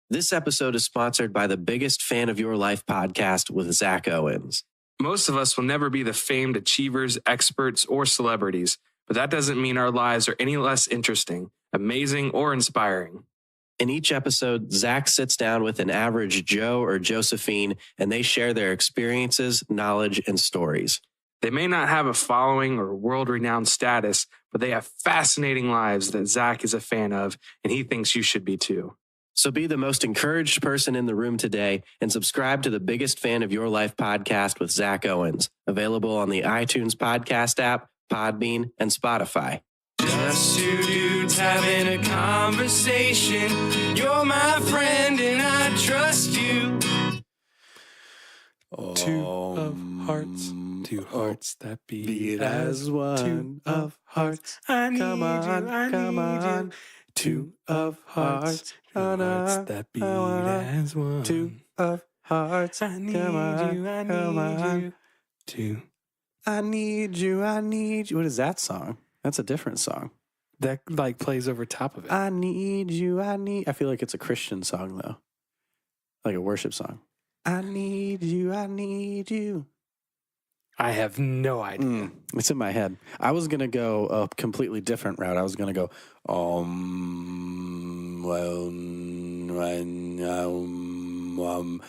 This episode is sponsored by the Biggest Fan of Your Life podcast with Zach Owens. Most of us will never be the famed achievers, experts, or celebrities, but that doesn't mean our lives are any less interesting, amazing, or inspiring. In each episode, Zach sits down with an average Joe or Josephine, and they share their experiences, knowledge, and stories. They may not have a following or world-renowned status, but they have fascinating lives that Zach is a fan of, and he thinks you should be too. So be the most encouraged person in the room today and subscribe to the Biggest Fan of Your Life podcast with Zach Owens, available on the iTunes podcast app, Podbean, and Spotify. Just two dudes having a conversation. You're my friend and I trust you. Two of hearts, two hearts that beat as one. Two of hearts, I need you, I need you. Two of hearts, two hearts that beat as one. Two of hearts, I need you, I need you. Two. I need you, I need you. What is that song? That's a different song. That like plays over top of it. I need you, I need. I feel like it's a Christian song though, like a worship song. I need you, I need you. I have no idea. It's in my head. I was going to go a completely different route. I was going to go,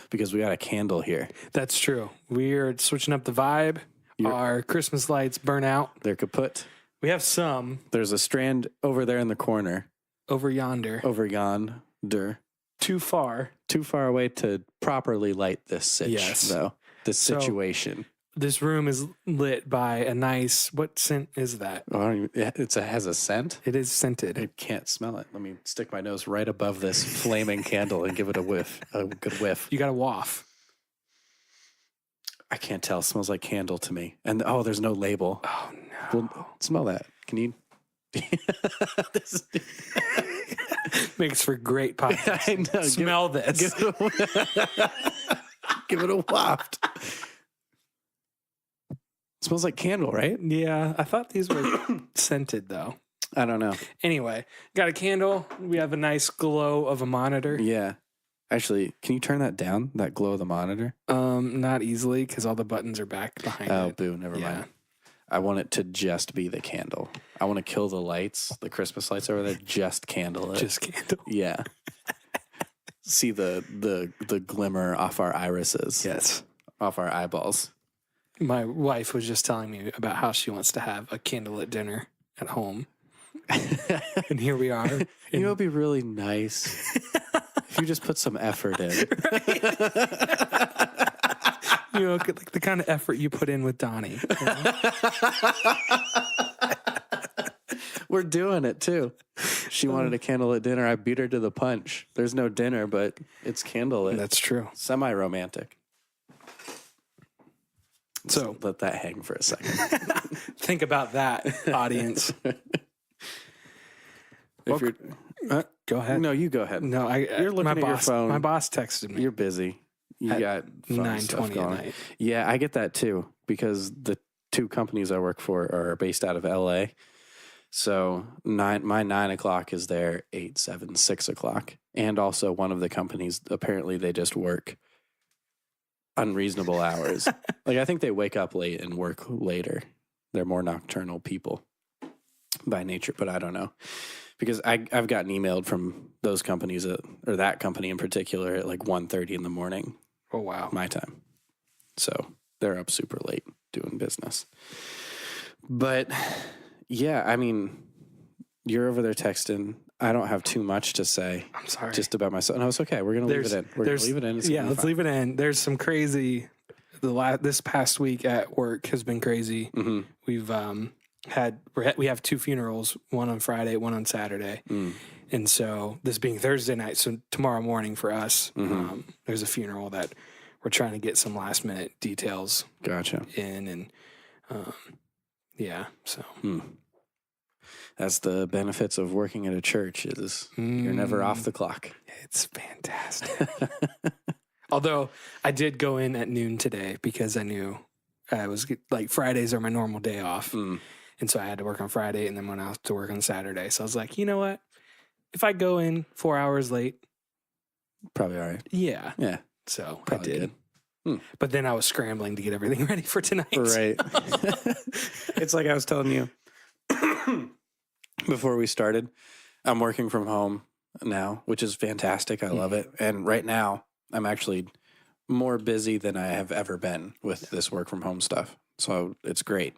because we got a candle here. That's true. We're switching up the vibe. Our Christmas lights burn out. They're kaput. We have some. There's a strand over there in the corner. Over yonder. Over yonder. Too far. Too far away to properly light this though. This situation. This room is lit by a nice, what scent is that? Oh, it has a scent? It is scented. I can't smell it. Let me stick my nose right above this flaming candle and give it a whiff, a good whiff. You got to waft. I can't tell. It smells like candle to me. And there's no label. Oh, no. Well, smell that. Can you? Makes for great podcast. I know. Smell this. Give it a waft. Smells like candle, right? Yeah, I thought these were scented, though. I don't know. Anyway, got a candle. We have a nice glow of a monitor. Yeah. Actually, can you turn that down, that glow of the monitor? Not easily, because all the buttons are back behind it. Oh, boo, never mind. I want it to just be the candle. I want to kill the lights, the Christmas lights over there, just candle it. Just candle. Yeah. See the glimmer off our irises. Yes. Off our eyeballs. My wife was just telling me about how she wants to have a candlelit dinner at home. And here we are. You know, it'd be really nice if you just put some effort in. You know, like the kind of effort you put in with Donnie. You know? We're doing it too. She wanted a candlelit dinner. I beat her to the punch. There's no dinner, but it's candlelit. That's true. Semi-romantic. So let that hang for a second. Think about that, audience. If you're, go ahead. No, you go ahead. No, you're looking at your phone. My boss texted me. You're busy. You got 9:20 at night. Yeah, I get that too because the two companies I work for are based out of LA. So my 9 o'clock is there 8, 7, 6 o'clock, and also one of the companies apparently they just work unreasonable hours. Like I think they wake up late and work later. They're more nocturnal people by nature, but I don't know. Because I've gotten emailed from those companies or that company in particular at like 1:30 in the morning. Oh wow. My time. So they're up super late doing business. But yeah, I mean, you're over there texting. I don't have too much to say. I'm sorry. Just about myself. No, it's okay. We're going to leave it in. We're going to leave it in. Let's leave it in. There's some crazy. This past week at work has been crazy. Mm-hmm. We've we have 2 funerals, one on Friday, one on Saturday. And so this being Thursday night, so tomorrow morning for us, there's a funeral that we're trying to get some last minute details in. And yeah, so. That's the benefits of working at a church is you're never off the clock. It's fantastic. Although I did go in at noon today because I knew I was like Fridays are my normal day off. And so I had to work on Friday and then went out to work on Saturday. So I was like, you know what? If I go in 4 hours late, Probably all right. Yeah. Yeah. So Probably I did. good. But then I was scrambling to get everything ready for tonight. Right. It's like I was telling you before we started, I'm working from home now, which is fantastic. I love it. And right now, I'm actually more busy than I have ever been with this work from home stuff. So it's great.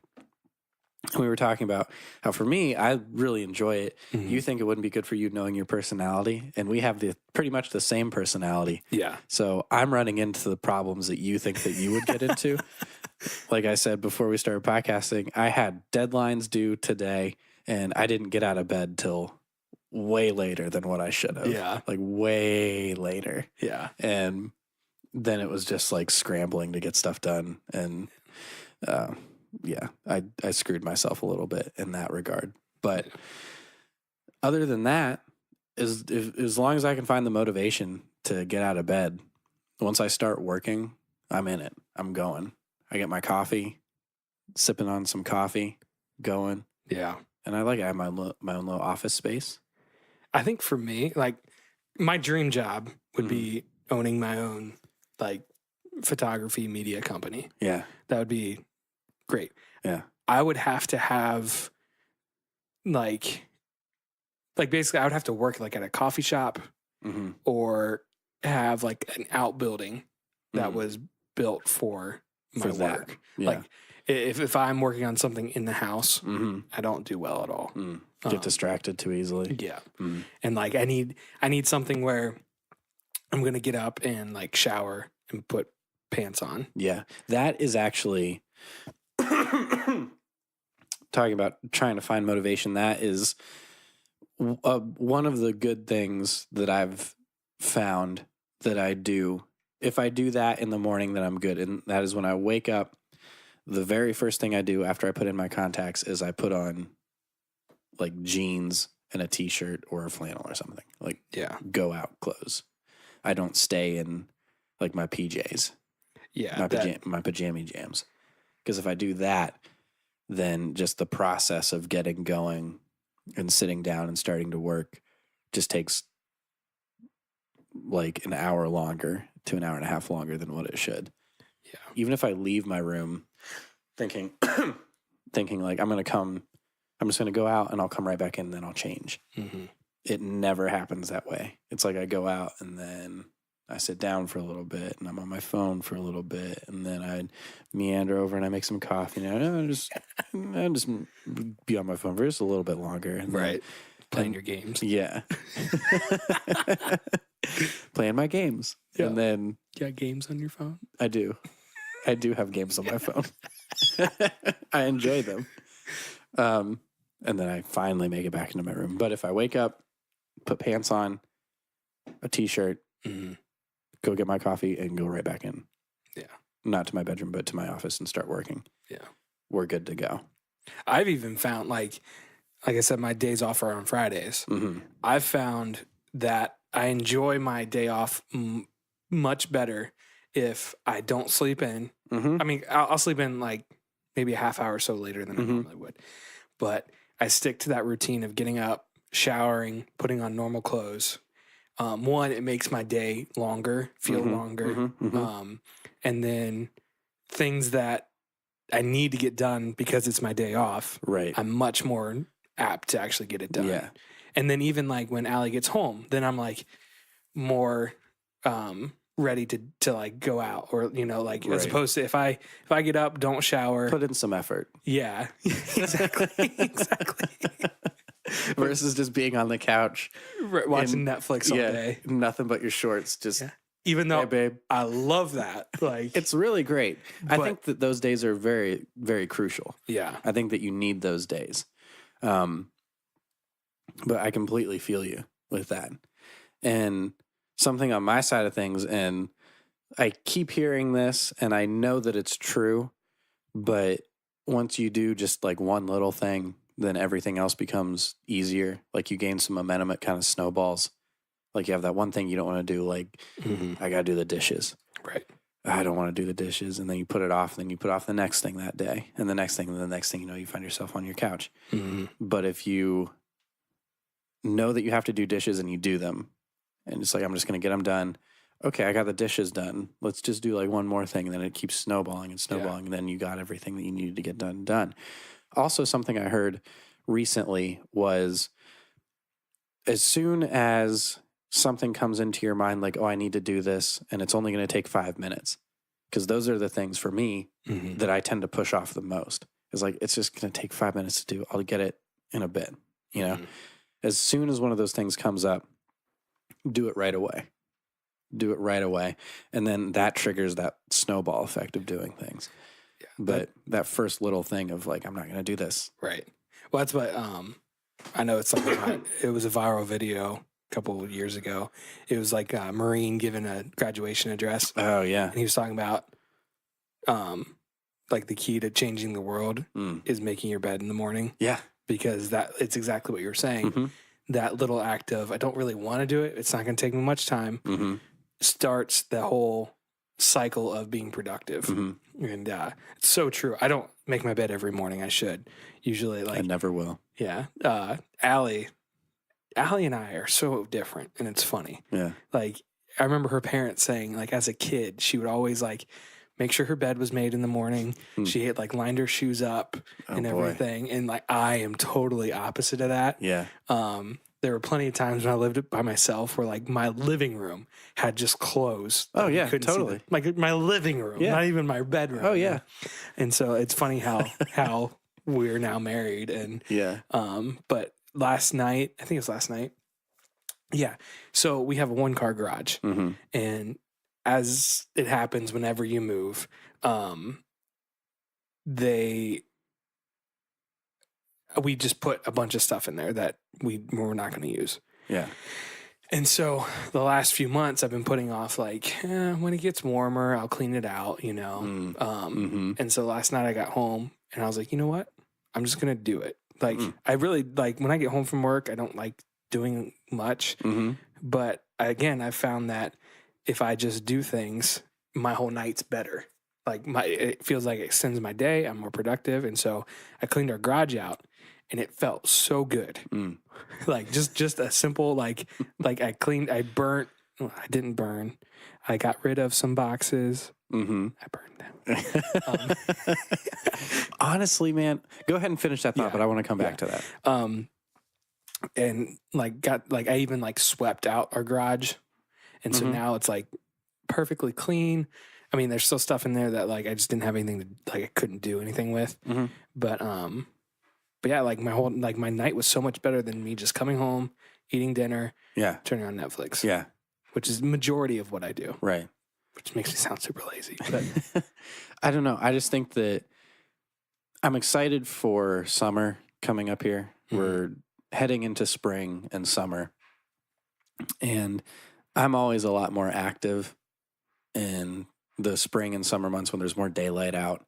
And we were talking about how for me, I really enjoy it. You think it wouldn't be good for you knowing your personality, and we have pretty much the same personality. Yeah. So I'm running into the problems that you think that you would get into. Like I said before we started podcasting, I had deadlines due today, and I didn't get out of bed till way later than what I should have. Yeah. Like way later. Yeah. And then it was just like scrambling to get stuff done. And yeah, I screwed myself a little bit in that regard. But other than that, as long as I can find the motivation to get out of bed, once I start working, I'm in it. I'm going. I get my coffee, sipping on some coffee, going. Yeah. And I like I have my own little office space. I think for me, like my dream job would be owning my own like photography media company. Yeah. That would be great. Yeah. I would have to have like basically I would have to work like at a coffee shop or have like an outbuilding that was built for my work. Yeah. Like if I'm working on something in the house, I don't do well at all. Get distracted too easily. Yeah. And like I need something where I'm going to get up and like shower and put pants on. Yeah. That is actually talking about trying to find motivation. That is one of the good things that I've found that I do. If I do that in the morning, then I'm good. And that is when I wake up, the very first thing I do after I put in my contacts is I put on like jeans and a t-shirt or a flannel or something. Like go out clothes. I don't stay in like my PJs. Yeah. My pajama jams. Because if I do that, then just the process of getting going and sitting down and starting to work just takes like an hour longer to an hour and a half longer than what it should. Yeah. Even if I leave my room thinking like I'm just going to go out and I'll come right back in and then I'll change. It never happens that way. It's like I go out and then I sit down for a little bit and I'm on my phone for a little bit and then I meander over and I make some coffee and I just be on my phone for just a little bit longer. And right. Playing your games. Yeah. Playing my games. Yeah. And then you got games on your phone? I do. I do have games on my phone. I enjoy them. And then I finally make it back into my room. But if I wake up, put pants on, a t-shirt, go get my coffee and go right back in. Yeah. Not to my bedroom, but to my office and start working. Yeah. We're good to go. I've even found like I said, my days off are on Fridays. I've found that I enjoy my day off much better if I don't sleep in. I mean, I'll sleep in like maybe a half hour or so later than I normally would. But I stick to that routine of getting up, showering, putting on normal clothes. One, it makes my day longer, feel longer. And then things that I need to get done because it's my day off. Right. I'm much more apt to actually get it done. Yeah. And then even like when Allie gets home, then I'm like more ready to like go out or, you know, like as opposed to if I get up, don't shower. Put in some effort. Yeah, exactly. Exactly. Versus just being on the couch. Watching Netflix all day. Nothing but your shorts. Just, even though hey, babe. I love that. Like it's really great. I think that those days are very, very crucial. Yeah. I think that you need those days. But I completely feel you with that. And something on my side of things, and I keep hearing this and I know that it's true, but once you do just like one little thing, then everything else becomes easier. Like you gain some momentum, it kind of snowballs. Like you have that one thing you don't want to do, like I got to do the dishes. Right. I don't want to do the dishes. And then you put it off, and then you put off the next thing that day, and the next thing, and the next thing, you know, you find yourself on your couch. But if you know that you have to do dishes and you do them, And it's like, I'm just going to get them done. Okay, I got the dishes done. Let's just do like one more thing. And then it keeps snowballing and snowballing. And then you got everything that you needed to get done. Also, something I heard recently was as soon as something comes into your mind, like, oh, I need to do this, and it's only going to take 5 minutes. Because those are the things for me that I tend to push off the most. It's like, it's just going to take 5 minutes to do. I'll get it in a bit, you know? As soon as one of those things comes up, do it right away. Do it right away. And then that triggers that snowball effect of doing things. Yeah, but that first little thing of like, I'm not going to do this. Right. Well, that's what, I know it's like, it was a viral video a couple of years ago. It was like a Marine giving a graduation address. Oh, yeah. And he was talking about, like the key to changing the world is making your bed in the morning. Yeah. Because it's exactly what you're saying. That little act of, I don't really want to do it. It's not going to take me much time. Starts the whole cycle of being productive. And it's so true. I don't make my bed every morning. I should. Usually, like, I never will. Yeah. Allie and I are so different, and it's funny. Yeah. Like, I remember her parents saying, like, as a kid, she would always, like, make sure her bed was made in the morning. She had, like, lined her shoes up and everything. And, like, I am totally opposite of that. Yeah. There were plenty of times when I lived by myself where, like, my living room had just clothes. Oh, yeah, totally. Like, my living room, not even my bedroom. Oh, yeah. And so it's funny how we're now married. And, yeah. But last night, I think it was last night. Yeah. So we have a 1-car garage. And as it happens whenever you move, we just put a bunch of stuff in there that we're not going to use. Yeah. And so the last few months I've been putting off, like, when it gets warmer, I'll clean it out, you know? And so last night I got home and I was like, you know what? I'm just going to do it. Like, I really, like, when I get home from work, I don't like doing much. But again, I found that if I just do things, my whole night's better. Like, it feels like it extends my day. I'm more productive. And so I cleaned our garage out. And it felt so good. Like, just a simple, like I didn't burn. I got rid of some boxes. I burned them. Honestly, man, go ahead and finish that thought, but I want to come back to that. And I even like swept out our garage. And so now it's like perfectly clean. I mean, there's still stuff in there that like I just didn't have anything to, like, I couldn't do anything with. But yeah, like my night was so much better than me just coming home, eating dinner, turning on Netflix. Yeah. Which is the majority of what I do. Right. Which makes me sound super lazy. But I don't know. I just think that I'm excited for summer coming up here. We're heading into spring and summer. And I'm always a lot more active in the spring and summer months when there's more daylight out.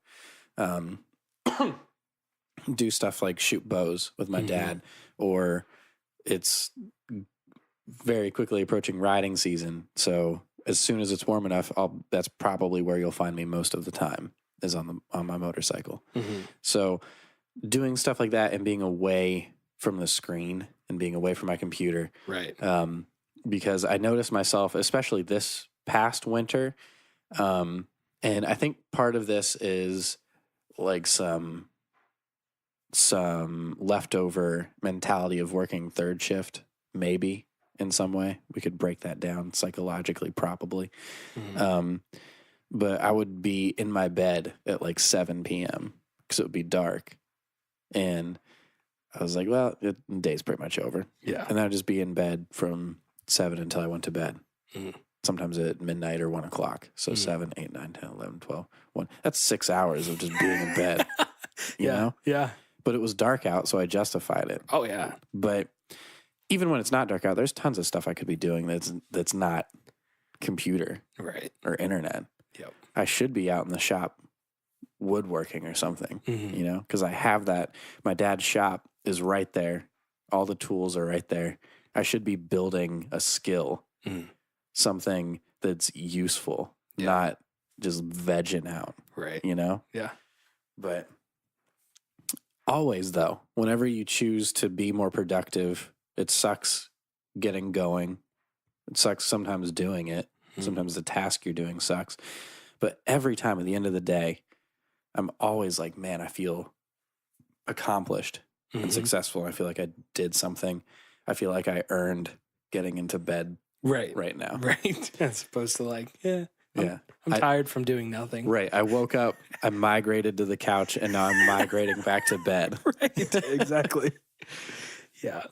Do stuff like shoot bows with my dad, or it's very quickly approaching riding season. So as soon as it's warm enough, that's probably where you'll find me most of the time, is on my motorcycle. So doing stuff like that and being away from the screen and being away from my computer. Right. Because I noticed myself, especially this past winter, and I think part of this is like some leftover mentality of working third shift, maybe in some way. We could break that down psychologically, probably. But I would be in my bed at like 7 p.m. because it would be dark. And I was like, well, the day's pretty much over. Yeah. And then I'd just be in bed from 7 until I went to bed. Sometimes at midnight or 1 o'clock. So 7, 8, 9, 10, 11, 12, 1. That's 6 hours of just being in bed. You know? Yeah. But it was dark out, so I justified it. Oh, yeah. But even when it's not dark out, there's tons of stuff I could be doing that's not computer or internet. Yep. I should be out in the shop woodworking or something, you know, because I have that. My dad's shop is right there. All the tools are right there. I should be building a skill, something that's useful, not just vegging out. Right. You know? Yeah. But always, though, whenever you choose to be more productive, it sucks getting going It sucks sometimes doing it. Sometimes the task you're doing sucks. But every time at the end of the day, I'm always like, man, I feel accomplished and successful. I feel like I did something. I feel like I earned getting into bed right now. Right. As opposed to like, I'm I- tired from doing nothing. Right. I woke up, I migrated to the couch, and now I'm migrating back to bed. Right. Exactly. Yeah.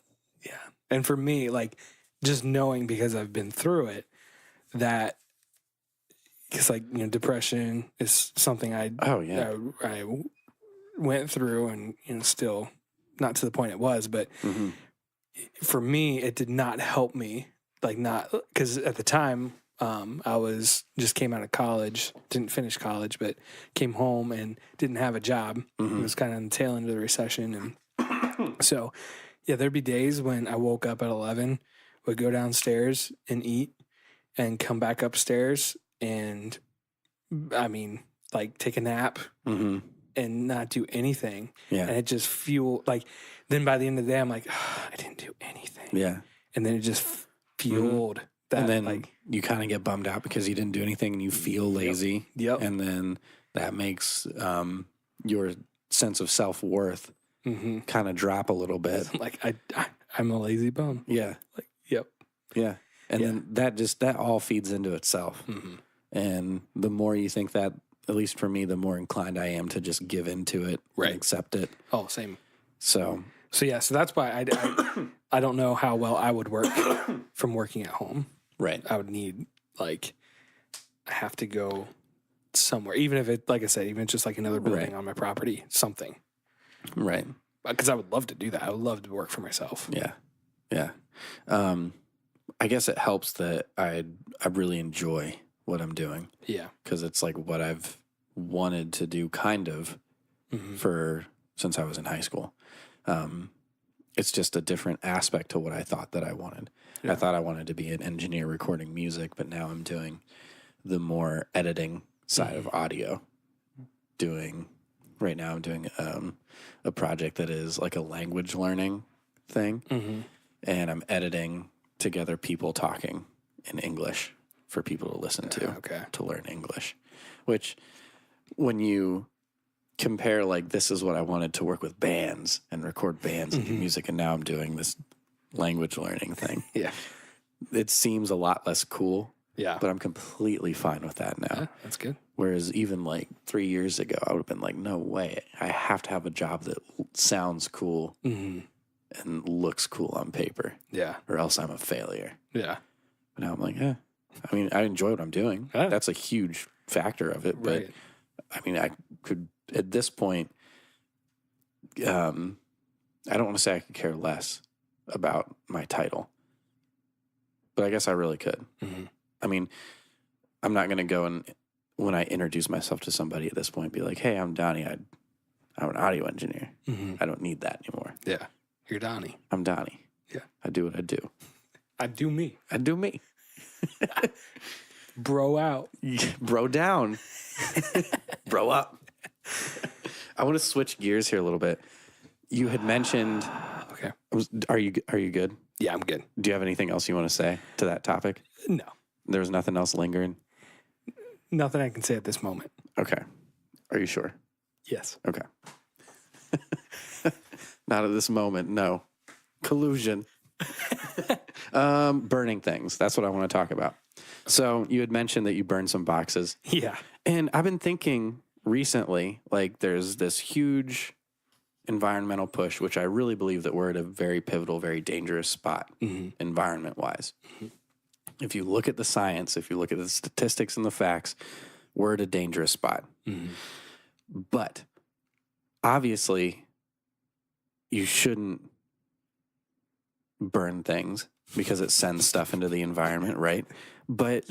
Yeah. And for me, like just knowing because I've been through it that because like, depression is something I went through and, still not to the point it was, but for me, it did not help me. Like not because at the time, I was just came out of college, didn't finish college, but came home and didn't have a job. It was kind of on the tail end of the recession. And so, there'd be days when I woke up at 11, would go downstairs and eat and come back upstairs and take a nap and not do anything. Yeah. And it just fueled then by the end of the day, I'm like, I didn't do anything. Yeah. And then it just fueled that. And then you kind of get bummed out because you didn't do anything and you feel lazy. Yep. And then that makes your sense of self-worth kind of drop a little bit. Like I'm a lazy bum. Yeah. Yep. Yeah. And then that all feeds into itself. And the more you think that, at least for me, the more inclined I am to just give into it and accept it. Oh, same. So that's why I don't know how well I would work from working at home. Right. I would need I have to go somewhere, even if it, like I said, even just like another building on my property, something. Right. Because I would love to do that. I would love to work for myself. Yeah. Yeah. I guess it helps that I really enjoy what I'm doing. Yeah. Because it's like what I've wanted to do kind of since I was in high school. It's just a different aspect to what I thought that I wanted. Yeah. I thought I wanted to be an engineer recording music, but now I'm doing the more editing side of audio. Right now I'm doing a project that is like a language learning thing. And I'm editing together people talking in English for people to listen to learn English. Which when you compare this is what I wanted to work with bands and record bands and do music, and now I'm doing this language learning thing. Yeah. It seems a lot less cool. Yeah. But I'm completely fine with that now. Yeah, that's good. Whereas even 3 years ago, I would have been like, no way. I have to have a job that sounds cool and looks cool on paper. Yeah. Or else I'm a failure. Yeah. But now I'm like, I mean, I enjoy what I'm doing. Yeah. That's a huge factor of it. But I mean, I could, at this point, I don't want to say I could care less about my title. But I guess I really could. I mean, I'm not going to go and when I introduce myself to somebody at this point, be like, hey, I'm Donnie. I'm an audio engineer. I don't need that anymore. Yeah. You're Donnie. I'm Donnie. Yeah. I do what I do. I do me. I do me. Bro out. Bro down. Bro up. I want to switch gears here a little bit. You had mentioned. Okay. Are you good? Yeah, I'm good. Do you have anything else you want to say to that topic? No. There was nothing else lingering? Nothing I can say at this moment. Okay. Are you sure? Yes. Okay. Not at this moment, no. Collusion. Burning things. That's what I want to talk about. So you had mentioned that you burned some boxes. Yeah. And I've been thinking recently, there's this huge environmental push, which I really believe that we're at a very pivotal, very dangerous spot environment-wise. If you look at the science, if you look at the statistics and the facts, we're at a dangerous spot. But obviously, you shouldn't burn things because it sends stuff into the environment, right? But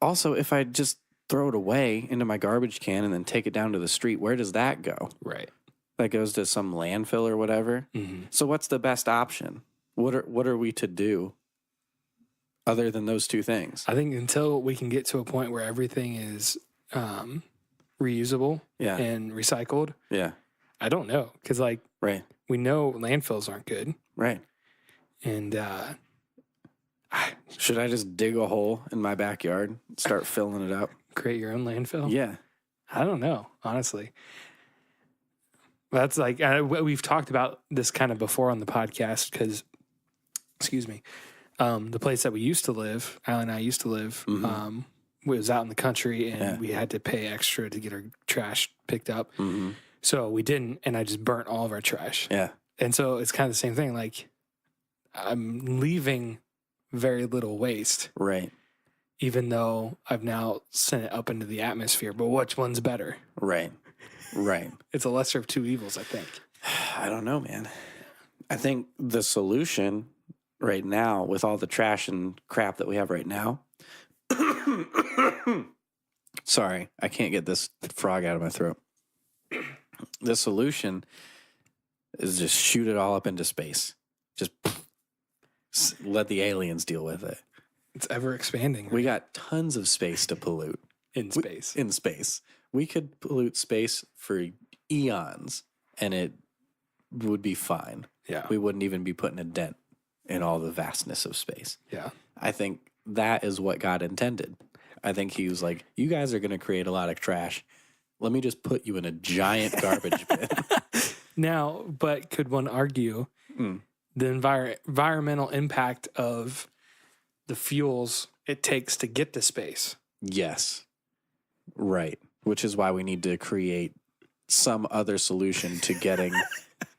also, if I just throw it away into my garbage can and then take it down to the street, where does that go? Right. That goes to some landfill or whatever. So what's the best option? What are we to do other than those two things? I think until we can get to a point where everything is reusable and recycled. Yeah. I don't know. Because we know landfills aren't good. Right. And Should I just dig a hole in my backyard, start filling it up? Create your own landfill? Yeah. I don't know, honestly. That's like, we've talked about this kind of before on the podcast because, excuse me, the place that we used to live, Allie and I used to live, was out in the country and we had to pay extra to get our trash picked up. So we didn't, and I just burnt all of our trash. Yeah. And so it's kind of the same thing. Like, I'm leaving very little waste. Right. Even though I've now sent it up into the atmosphere. But which one's better? Right. Right. It's a lesser of two evils, I think. I don't know, man. I think the solution right now, with all the trash and crap that we have right now, sorry, I can't get this frog out of my throat. The solution is just shoot it all up into space. Just let the aliens deal with it. It's ever expanding. We got tons of space to pollute. In space. In space. We could pollute space for eons and it would be fine. Yeah. We wouldn't even be putting a dent in all the vastness of space. Yeah. I think that is what God intended. I think he was like, you guys are going to create a lot of trash. Let me just put you in a giant garbage bin. Now, but could one argue the environmental impact of the fuels it takes to get to space? Yes. Right. Which is why we need to create some other solution to getting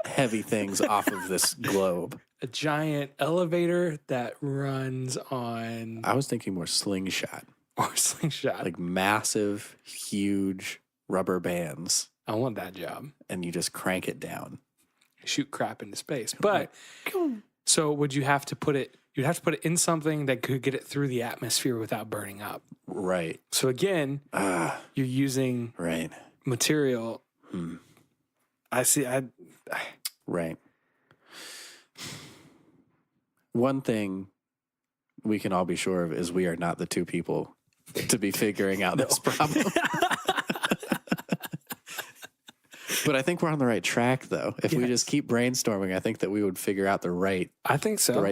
heavy things off of this globe. A giant elevator that runs on... I was thinking more slingshot. Or slingshot. Like massive, huge rubber bands. I want that job. And you just crank it down. Shoot crap into space. But, so would you have to put it... You'd have to put it in something that could get it through the atmosphere without burning up. Right. So again, you're using material. I see. Right. One thing we can all be sure of is we are not the two people to be figuring out this problem. But I think we're on the right track, though. If we just keep brainstorming, I think that we would figure out the right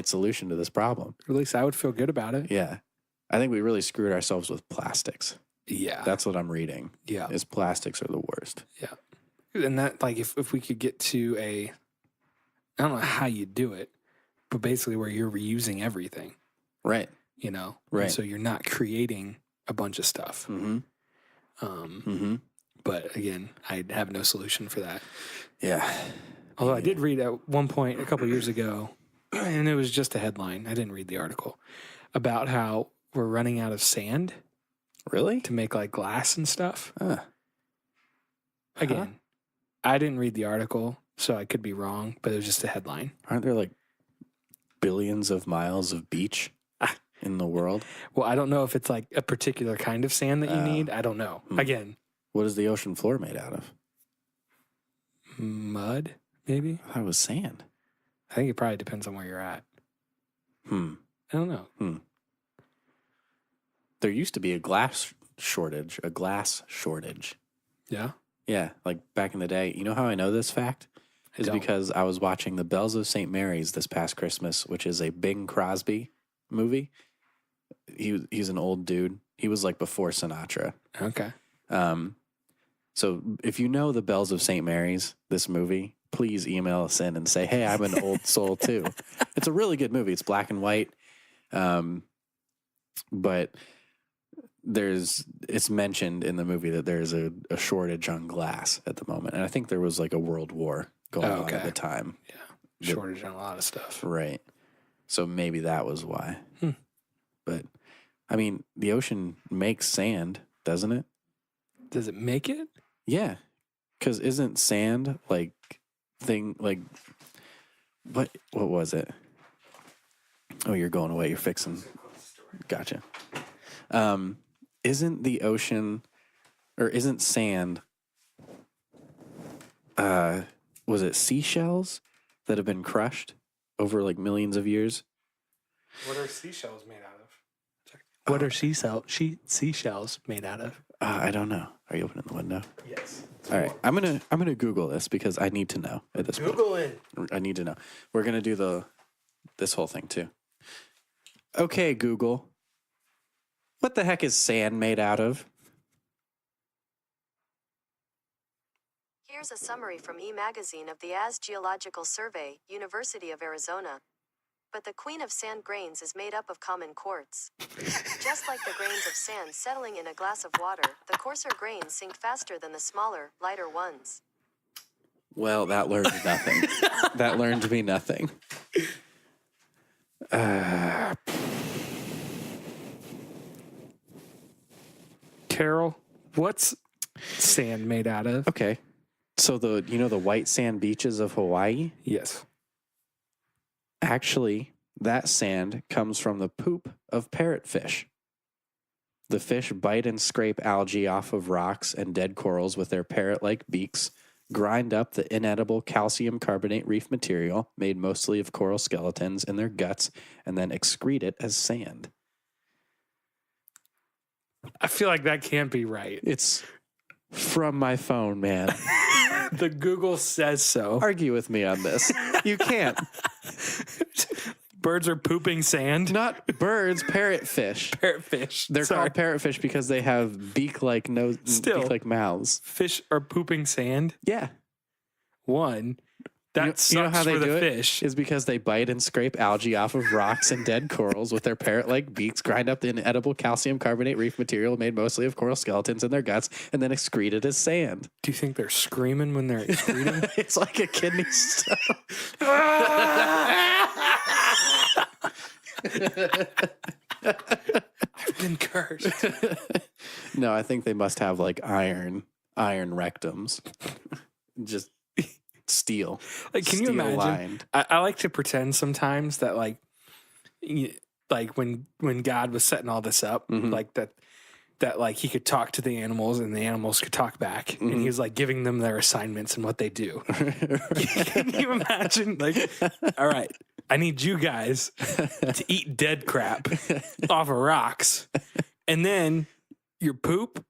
solution to this problem. At least I would feel good about it. Yeah. I think we really screwed ourselves with plastics. Yeah. That's what I'm reading. Yeah. Is plastics are the worst. Yeah. And that, like, if we could get to I don't know how you do it, but basically where you're reusing everything. Right. You know? Right. And so you're not creating a bunch of stuff. But again, I have no solution for that. Yeah. Although I did read at one point a couple of years ago, and it was just a headline. I didn't read the article about how we're running out of sand. Really? To make like glass and stuff. Again, I didn't read the article, so I could be wrong, but it was just a headline. Aren't there like billions of miles of beach in the world? Well, I don't know if it's like a particular kind of sand that you need. I don't know. Again. What is the ocean floor made out of? Mud, maybe? I thought it was sand. I think it probably depends on where you're at. I don't know. There used to be a glass shortage. Yeah? Yeah, like back in the day. You know how I know this fact? Is because I was watching The Bells of St. Mary's this past Christmas, which is a Bing Crosby movie. He's an old dude. He was like before Sinatra. Okay. So if you know The Bells of St. Mary's, this movie, please email us in and say, hey, I'm an old soul too. It's a really good movie. It's black and white. But it's mentioned in the movie that there's a shortage on glass at the moment. And I think there was like a world war going on at the time. Yeah. Shortage on a lot of stuff. Right. So maybe that was why. But I mean, the ocean makes sand, doesn't it? Does it make it? Yeah. Because isn't sand what was it? Oh, you're going away. You're fixing. Gotcha. Isn't the ocean, or isn't sand, was it seashells that have been crushed over like millions of years? What are seashells made out of? What are seashells made out of? I don't know. Are you opening the window? Yes. All right. I'm gonna Google this because I need to know at this point. Google it. I need to know. We're gonna do this whole thing too. Okay, Google. What the heck is sand made out of? Here's a summary from E! Magazine of the AS Geological Survey, University of Arizona. But the queen of sand grains is made up of common quartz. Just like the grains of sand settling in a glass of water, the coarser grains sink faster than the smaller, lighter ones. Well, that learned nothing. That learned me nothing. Carol, what's sand made out of? Okay. So the white sand beaches of Hawaii? Yes. Actually, that sand comes from the poop of parrotfish. The fish bite and scrape algae off of rocks and dead corals with their parrot-like beaks, grind up the inedible calcium carbonate reef material, made mostly of coral skeletons, in their guts, and then excrete it as sand. I feel like that can't be right. It's from my phone, man. The Google says so. Argue with me on this. You can't. Birds are pooping sand. Not birds, parrotfish. Parrotfish. They're called parrotfish because they have beak-like beak-like mouths. Fish are pooping sand. Yeah. One. That sucks how they for the do fish. it? Is because they bite and scrape algae off of rocks and dead corals with their parrot-like beaks, grind up the inedible calcium carbonate reef material made mostly of coral skeletons in their guts, and then excrete it as sand. Do you think they're screaming when they're excreting? It's like a kidney stone. I've been cursed. No, I think they must have like iron rectums. Just steel. Like, can you Steel imagine? lined. I like to pretend sometimes that like when God was setting all this up, like that like he could talk to the animals and the animals could talk back, and he was like giving them their assignments and what they do. Can you imagine? Like, all right, I need you guys to eat dead crap off of rocks, and then your poop.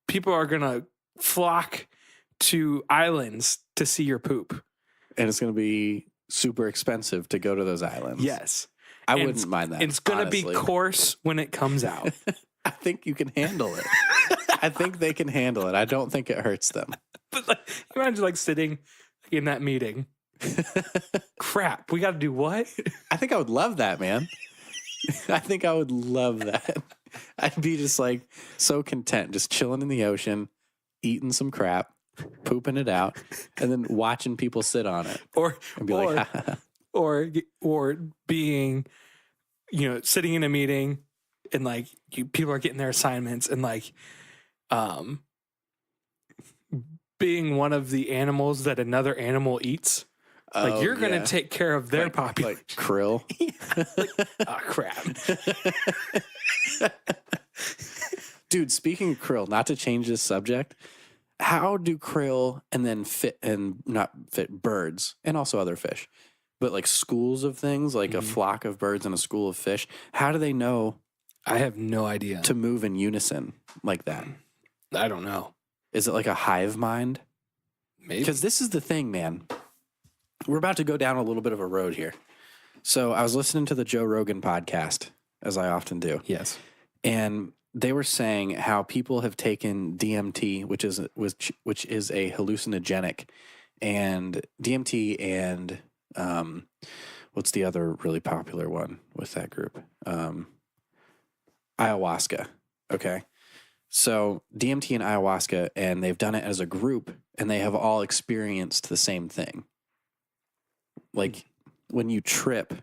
People are gonna flock to islands to see your poop. And it's going to be super expensive to go to those islands. Yes. I wouldn't mind that. It's going to be honestly. coarse when it comes out. I think you can handle it. I think they can handle it. I don't think it hurts them. But like, imagine like sitting in that meeting. Crap, we got to do what? I think I would love that, man. I think I would love that. I'd be just like so content, just chilling in the ocean, eating some crap, pooping it out, and then watching people sit on it. And be like, or being, sitting in a meeting and like people are getting their assignments and like, being one of the animals that another animal eats. Like you're going to take care of their population. Like krill. Oh, crap. Dude, speaking of krill, not to change this subject, how do krill not fit birds and also other fish, but like schools of things, like a flock of birds and a school of fish, how do they know? I have no idea. To move in unison like that? I don't know. Is it like a hive mind? Maybe. Because this is the thing, man. We're about to go down a little bit of a road here. So I was listening to the Joe Rogan podcast, as I often do. Yes. And they were saying how people have taken DMT, which is a hallucinogenic, and DMT and what's the other really popular one with that group? Ayahuasca. Okay. So DMT and ayahuasca, and they've done it as a group, and they have all experienced the same thing. Like when you trip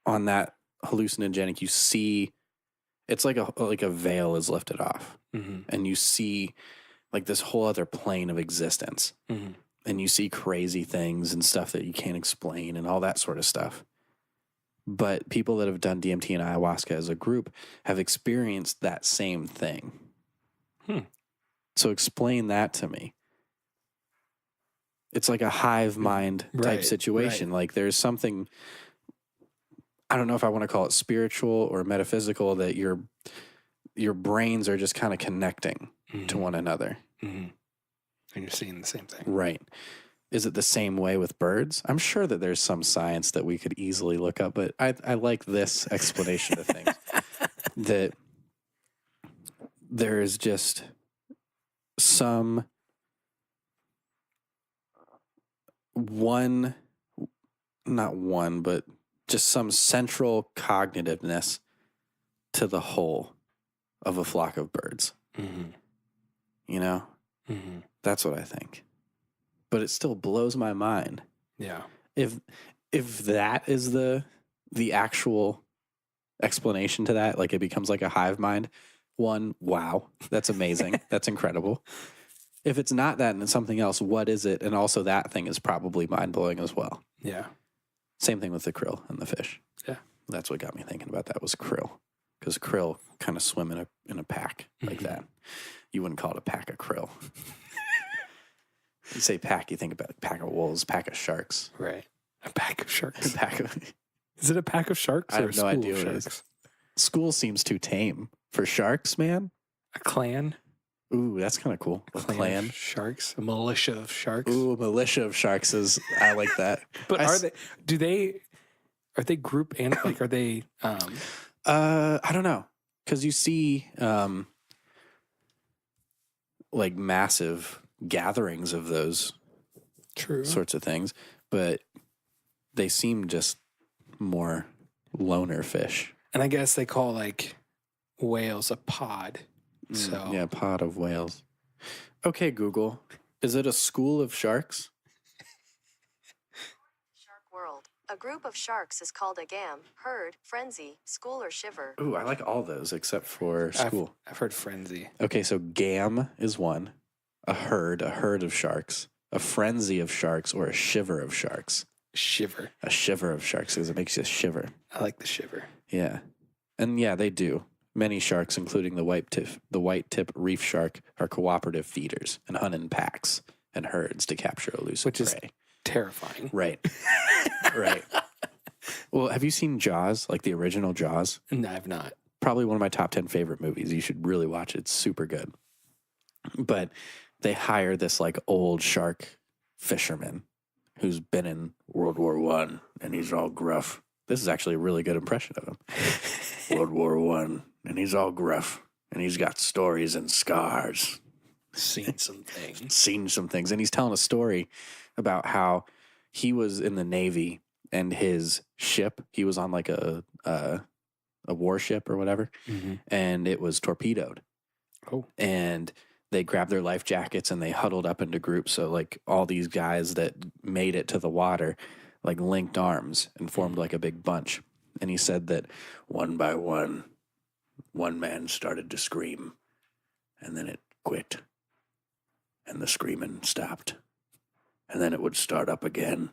on that hallucinogenic, you see it's like a veil is lifted off, and you see like this whole other plane of existence, and you see crazy things and stuff that you can't explain and all that sort of stuff. But people that have done DMT and ayahuasca as a group have experienced that same thing. So explain that to me. It's like a hive mind type situation. Right. Like there's something, I don't know if I want to call it spiritual or metaphysical, that your brains are just kind of connecting to one another. And you're seeing the same thing. Right. is it the same way with birds? I'm sure that there's some science that we could easily look up, but I like this explanation of things. That there is just some not one, but just some central cognitiveness to the whole of a flock of birds. Mm-hmm. You know? Mm-hmm. That's what I think. But it still blows my mind. Yeah. If that is the actual explanation to that, like it becomes like a hive mind, wow, that's amazing. That's incredible. If it's not that and it's something else, what is it? And also that thing is probably mind-blowing as well. Yeah. Same thing with the krill and the fish. Yeah. That's what got me thinking about that was krill. Because krill kind of swim in a pack like that. You wouldn't call it a pack of krill. You say pack, you think about a pack of wolves, pack of sharks. Right. A pack of sharks. A pack of... Is it a pack of sharks? I or have a no school idea of what it sharks? is. School seems too tame for sharks, man. A clan? Ooh, that's kind of cool. A clan. Of sharks? A militia of sharks? Ooh, a militia of sharks is, I like that. But are they group and like, are they, I don't know. Because you see, like massive gatherings of those true sorts of things, but they seem just more loner fish. And I guess they call like whales a pod. So Yeah, pod of whales. Okay, Google. Is it a school of sharks? Shark world. A group of sharks is called a gam, herd, frenzy, school, or shiver. Ooh, I like all those except for school. I've heard frenzy. Okay, so gam is one. A herd of sharks. A frenzy of sharks or a shiver of sharks. Shiver. A shiver of sharks because it makes you shiver. I like the shiver. Yeah. And yeah, they do. Many sharks, including the white tip reef shark, are cooperative feeders and hunt in packs and herds to capture elusive prey. Is terrifying. Right. Right. Well, have you seen Jaws, like the original Jaws? No, I've not. Probably one of my top 10 favorite movies. You should really watch it. It's super good. But they hire this like old shark fisherman who's been in World War I, and he's all gruff. This is actually a really good impression of him. World War I, and he's all gruff, and he's got stories and scars. Seen some things. Seen some things. And he's telling a story about how he was in the Navy and his ship, he was on like a warship or whatever, and it was torpedoed. Oh. And they grabbed their life jackets and they huddled up into groups. So like all these guys that made it to the water, like linked arms and formed like a big bunch. And he said that one by one man started to scream, and then it quit, and the screaming stopped, and then it would start up again.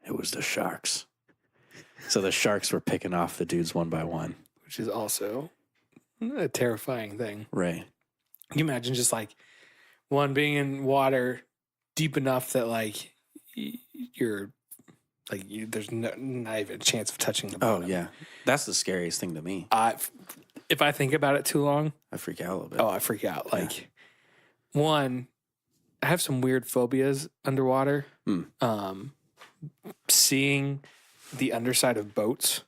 It was the sharks. So the sharks were picking off the dudes one by one. Which is also a terrifying thing. Right. Can you imagine just like one being in water deep enough that like you're like there's not even a chance of touching the bottom. Oh yeah, that's the scariest thing to me. If I think about it too long, I freak out a little bit. I freak out. Like one, I have some weird phobias underwater. Seeing the underside of boats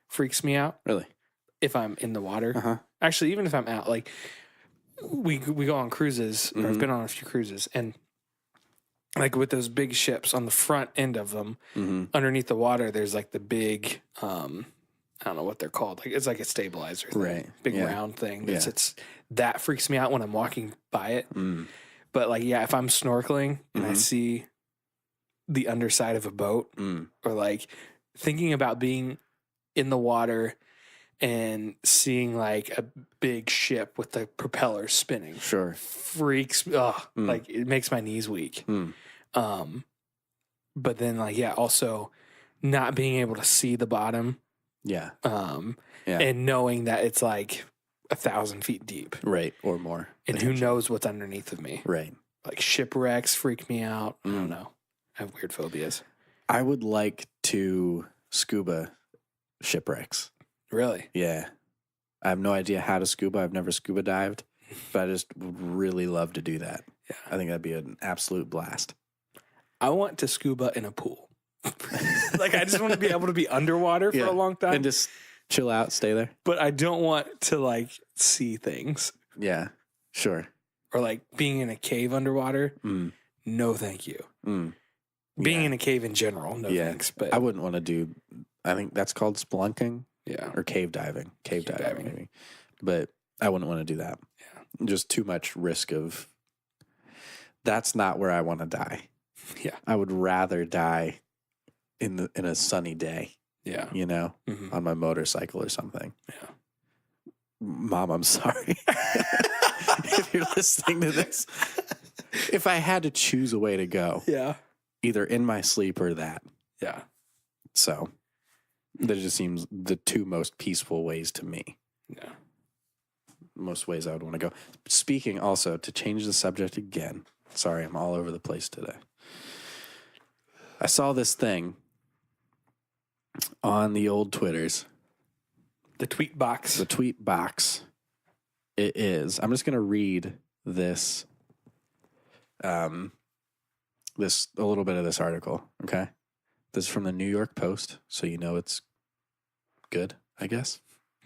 freaks me out. Really? If I'm in the water. Actually, even if I'm out, like we go on cruises, or I've been on a few cruises, and like with those big ships on the front end of them, underneath the water, there's like the big, I don't know what they're called. Like it's like a stabilizer thing, Right. big Yeah. round thing. Yeah. It's that freaks me out when I'm walking by it. But like, yeah, if I'm snorkeling and I see the underside of a boat, or like thinking about being in the water and seeing like a big ship with the propellers spinning, Sure. freaks. Like it makes my knees weak. But then like, yeah, also not being able to see the bottom. Yeah. And knowing that it's like 1,000 feet deep. Right. Or more. And who knows what's underneath of me. Right. Like shipwrecks freak me out. I don't know. I have weird phobias. I would like to scuba shipwrecks. Really? Yeah. I have no idea how to scuba. I've never scuba dived, but I just would really love to do that. Yeah. I think that'd be an absolute blast. I want to scuba in a pool. Like, I just want to be able to be underwater for a long time. And just chill out, stay there. But I don't want to, like, see things. Yeah, sure. Or, like, being in a cave underwater. No, thank you. Being in a cave in general, no thanks. But I wouldn't want to do, I think that's called spelunking. Yeah. Or cave diving. Cave diving, maybe. But I wouldn't want to do that. Yeah. Just too much risk of, that's not where I want to die. Yeah. I would rather die in a sunny day. Yeah. You know, on my motorcycle or something. Yeah. Mom, I'm sorry. If you're listening to this, if I had to choose a way to go, either in my sleep or that. Yeah. So that just seems the two most peaceful ways to me. Yeah. Most ways I would want to go. Speaking also, to change the subject again. Sorry, I'm all over the place today. I saw this thing on the old Twitters. The tweet box. The tweet box. It is. I'm just going to read this, a little bit of this article. Okay. This is from the New York Post. So, you know, it's good, I guess.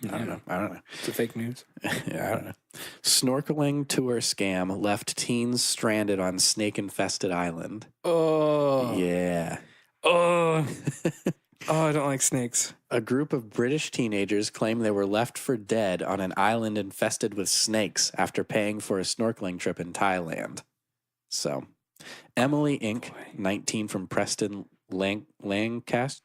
I don't know. It's a fake news. Yeah, I don't know. Snorkeling tour scam left teens stranded on snake-infested island. Oh. Yeah. Oh. Oh, I don't like snakes. A group of British teenagers claim they were left for dead on an island infested with snakes after paying for a snorkeling trip in Thailand. So, Emily Inc., 19, from Preston, Lancashire.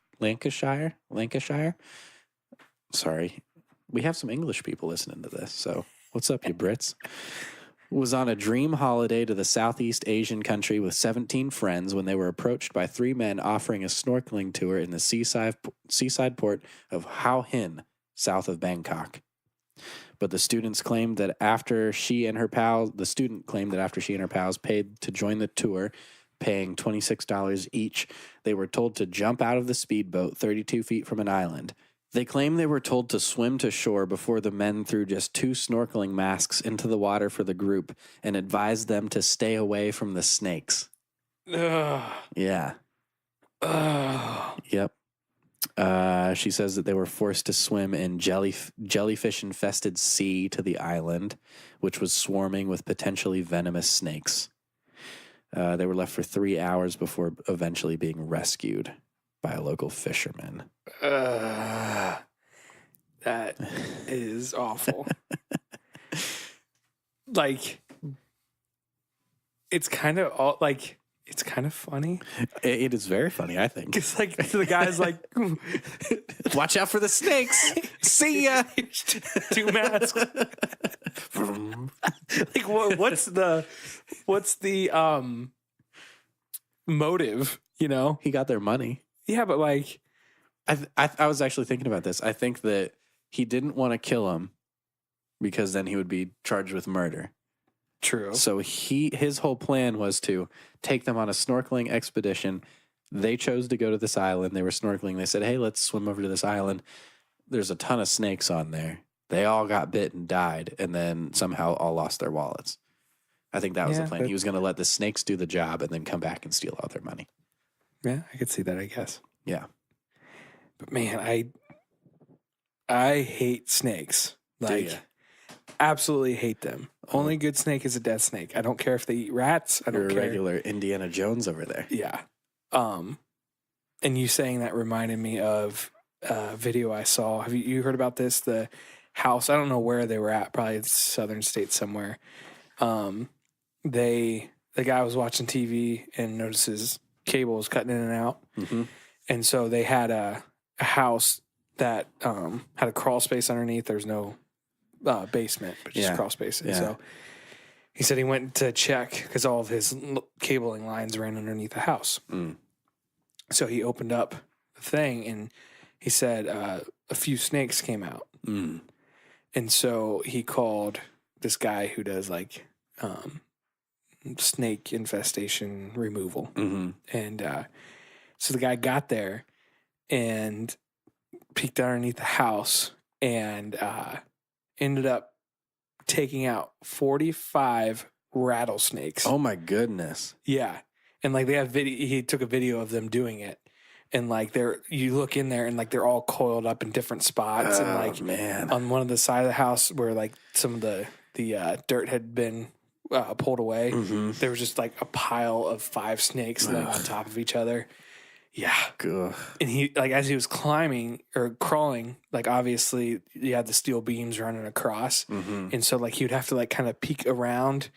Sorry. We have some English people listening to this, so what's up, you Brits? Was on a dream holiday to the Southeast Asian country with 17 friends when they were approached by three men offering a snorkeling tour in the seaside port of Hao Hin, south of Bangkok. But the student claimed that after she and her pals paid to join the tour, paying $26 each, they were told to jump out of the speedboat 32 feet from an island. They claim they were told to swim to shore before the men threw just 2 snorkeling masks into the water for the group and advised them to stay away from the snakes. Ugh. Yeah. Ugh. Yep. She says that they were forced to swim in jellyfish-infested sea to the island, which was swarming with potentially venomous snakes. They were left for 3 hours before eventually being rescued by a local fisherman. That is awful. Like, it's kind of it's kind of funny. It is very funny, I think. It's like the guy's like, watch out for the snakes. See ya. 2 masks. Like, what's the motive? You know, he got their money. Yeah, but like, I was actually thinking about this. I think that he didn't want to kill him because then he would be charged with murder. True. So his whole plan was to take them on a snorkeling expedition. They chose to go to this island. They were snorkeling. They said, hey, let's swim over to this island. There's a ton of snakes on there. They all got bit and died, and then somehow all lost their wallets. I think that was the plan. He was going to let the snakes do the job and then come back and steal all their money. Yeah, I could see that, I guess. Yeah. But man, I hate snakes. Like, absolutely hate them. Only good snake is a dead snake. I don't care if they eat rats. I don't care. You're a regular Indiana Jones over there. Yeah. And you saying that reminded me of a video I saw. Have you heard about this? The house, I don't know where they were at, probably southern states somewhere. The guy was watching TV and notices cable was cutting in and out. Mm-hmm. And so they had a house that had a crawl space underneath. There's no basement, but just crawl space. And so he said he went to check because all of his cabling lines ran underneath the house. Mm. So he opened up the thing and he said a few snakes came out. Mm. And so he called this guy who does like snake infestation removal. Mm-hmm. And so the guy got there and peeked underneath the house and ended up taking out 45 rattlesnakes. Oh my goodness. Yeah. and like they have video. He took a video of them doing it, and like you look in there and like they're all coiled up in different spots, and like on one of the side of the house where like some of the dirt had been pulled away, there was just like a pile of 5 snakes laying on top of each other. Yeah. Ugh. And he, like, as he was climbing or crawling, like, obviously you had the steel beams running across. And so, like, he would have to, like, kind of peek around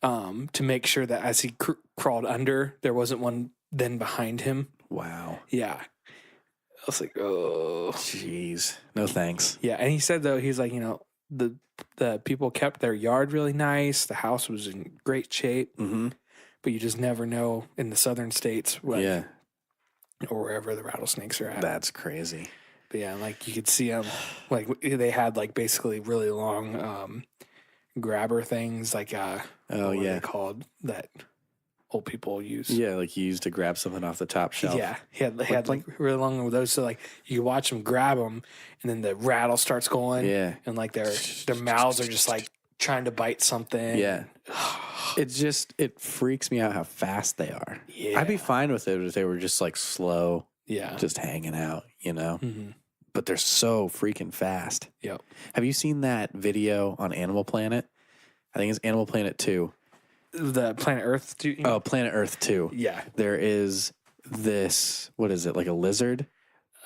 to make sure that as he crawled under, there wasn't one then behind him. Wow. Yeah. I was like, oh. Jeez. No thanks. Yeah. And he said, though, he's like, you know, the people kept their yard really nice. The house was in great shape. But you just never know in the southern states. Like, or wherever the rattlesnakes are at. That's crazy. But yeah, like you could see them, like they had like basically really long grabber things, like what are they called that old people use? Yeah, like you used to grab something off the top shelf. Yeah, he had like really long with those, so like you watch them grab them, and then the rattle starts going. Yeah, and like their mouths are just like trying to bite something. Yeah. It freaks me out how fast they are. Yeah. I'd be fine with it if they were just like slow. Yeah. Just hanging out, you know? But they're so freaking fast. Yep. Have you seen that video on Animal Planet? I think it's Animal Planet 2. The Planet Earth 2? Oh, Planet Earth 2. Yeah. There is this, what is it, like a lizard?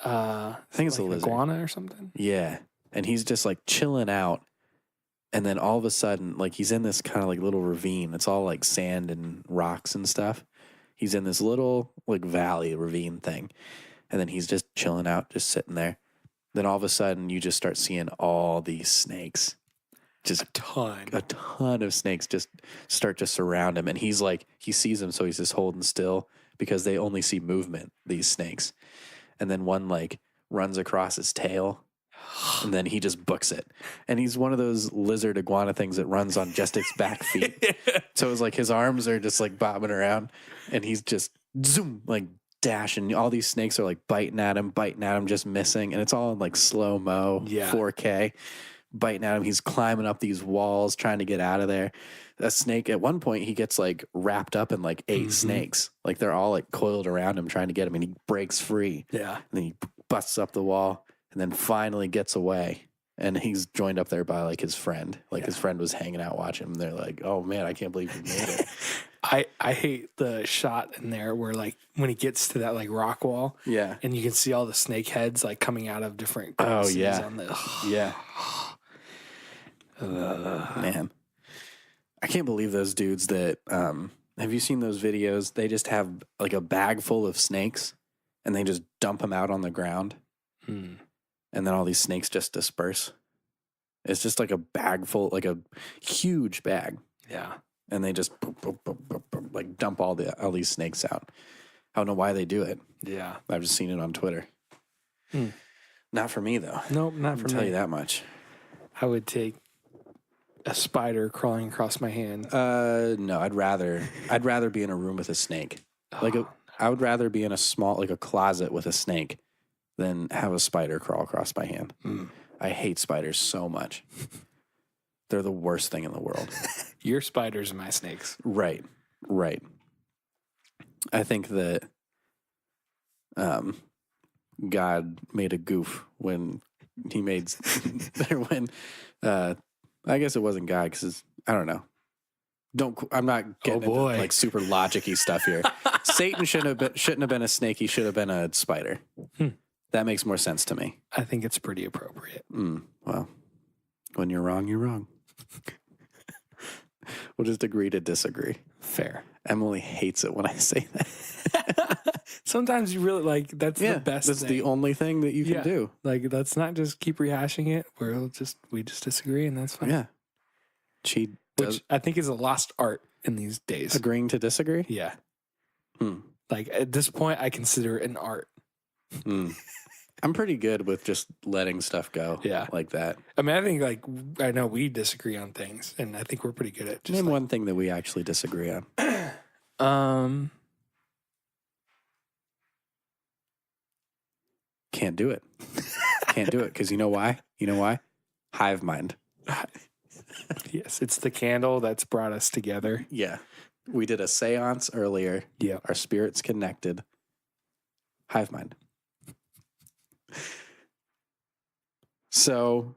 I think it's like a lizard. Iguana or something? Yeah. And he's just like chilling out. And then all of a sudden, like he's in this kind of like little ravine. It's all like sand and rocks and stuff. He's in this little like valley ravine thing. And then he's just chilling out, just sitting there. Then all of a sudden you just start seeing all these snakes. Just a ton of snakes just start to surround him. And he's like, he sees them, so he's just holding still because they only see movement, these snakes. And then one like runs across his tail. And then he just books it. And he's one of those lizard iguana things that runs on just its back feet. So it's like his arms are just like bobbing around and he's just zoom, like dashing. All these snakes are like biting at him, just missing. And it's all in like slow-mo, 4K, biting at him. He's climbing up these walls, trying to get out of there. A snake, at one point, he gets like wrapped up in like 8 snakes. Like they're all like coiled around him, trying to get him. And he breaks free. Yeah. And then he busts up the wall. And then finally gets away. And he's joined up there by like his friend. Like his friend was hanging out watching him. They're like, oh man, I can't believe you made it. I hate the shot in there where like when he gets to that like rock wall. Yeah. And you can see all the snake heads like coming out of different crevices. Oh yeah. On the, yeah. Man. I can't believe those dudes that have you seen those videos? They just have like a bag full of snakes and they just dump them out on the ground. And then all these snakes just disperse. It's just like a bag full, like a huge bag. Yeah. And they just like dump all these snakes out. I don't know why they do it. Yeah. I've just seen it on Twitter. Not for me though. Nope, not for me. I'll tell you that much. I would take a spider crawling across my hand. No, I'd rather be in a room with a snake. I would rather be in a small, like a closet with a snake than have a spider crawl across my hand. I hate spiders so much. They're the worst thing in the world. Your spiders and my snakes. Right. I think that God made a goof when he made I guess it wasn't God because I don't know. I'm not getting into like super logic-y stuff here. Satan shouldn't have been a snake. He should have been a spider. That makes more sense to me. I think it's pretty appropriate. Well, when you're wrong, you're wrong. We'll just agree to disagree. Fair. Emily hates it when I say that. Sometimes you really like that's the best. That's the only thing that you can do. Like let's not just keep rehashing it. We just disagree and that's fine. Yeah. Which I think is a lost art in these days. Agreeing to disagree? Yeah. Like at this point, I consider it an art. I'm pretty good with just letting stuff go. Yeah. Like that. I mean, I think like, I know we disagree on things and I think we're pretty good at just Name one thing that we actually disagree on. Can't do it. Can't do it. Because you know why? Hive mind. Yes. It's the candle that's brought us together. Yeah. We did a seance earlier. Yeah. Our spirits connected. Hive mind. So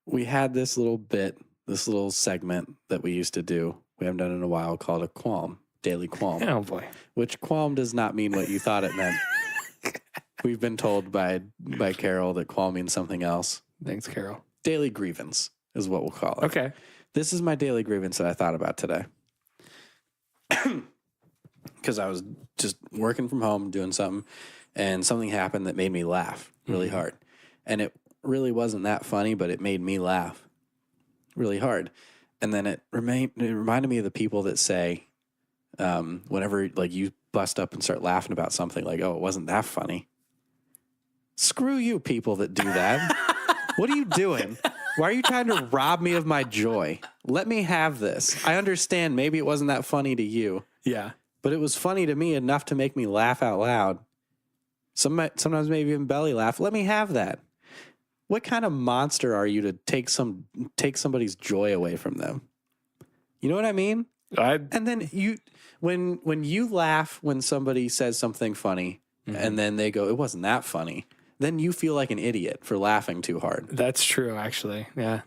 we had this little bit, this little segment that we used to do. We haven't done it in a while, called a qualm, daily qualm. Oh boy. Which qualm does not mean what you thought it meant. We've been told by Carol that qualm means something else. Thanks, Carol. Daily grievance is what we'll call it. Okay. This is my daily grievance that I thought about today. Because I was just working from home doing something, and something happened that made me laugh really hard. And it really wasn't that funny, but it made me laugh really hard. And then it reminded me of the people that say, whenever like you bust up and start laughing about something, like, oh, it wasn't that funny. Screw you, people that do that. What are you doing? Why are you trying to rob me of my joy? Let me have this. I understand maybe it wasn't that funny to you, Yeah. but it was funny to me enough to make me laugh out loud. Sometimes maybe even belly laugh. Let me have that. What kind of monster are you to take somebody's joy away from them? You know what I mean? And then when you laugh when somebody says something funny and then they go, it wasn't that funny, then you feel like an idiot for laughing too hard. That's true, actually. Yeah.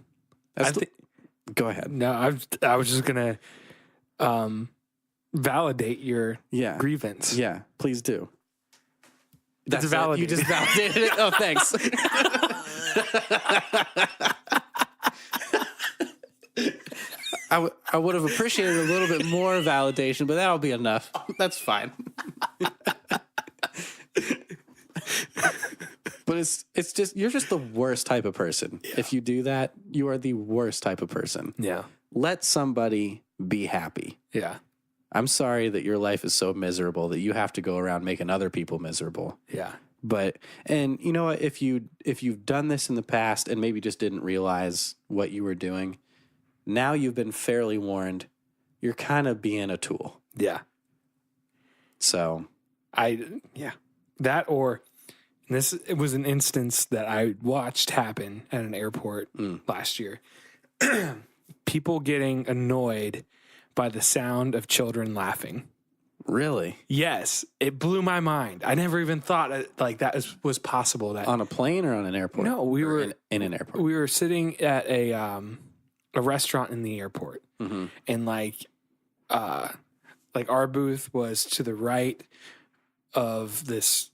Go ahead. No, I was just gonna validate your grievance. Yeah, please do. That's validated. You just validated it? Oh, thanks. I would have appreciated a little bit more validation, but that'll be enough. That's fine. But it's just, you're just the worst type of person. Yeah. If you do that, you are the worst type of person. Yeah. Let somebody be happy. Yeah. I'm sorry that your life is so miserable that you have to go around making other people miserable. Yeah. But, and you know what, if you've done this in the past and maybe just didn't realize what you were doing, now you've been fairly warned. You're kind of being a tool. Yeah. So that, or it was an instance that I watched happen at an airport last year. People getting annoyed by the sound of children laughing. Really? Yes, it blew my mind. I never even thought like that was possible. That on a plane or on an airport? No, we were in an airport. We were sitting at a restaurant in the airport, and like our booth was to the right of this.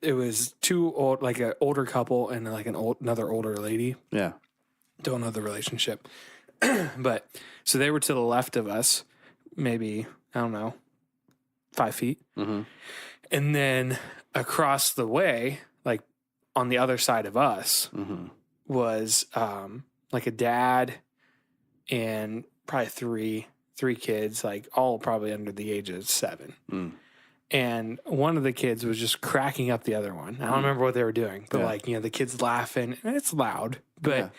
It was two old, like an older couple and like another older lady. Yeah, don't know the relationship, but so they were to the left of us, maybe I don't know. 5 feet. And then across the way, like on the other side of us, was like a dad and probably three kids, like all probably under the age of 7. And one of the kids was just cracking up the other one. I don't remember what they were doing, but like, you know, the kid's laughing and it's loud. But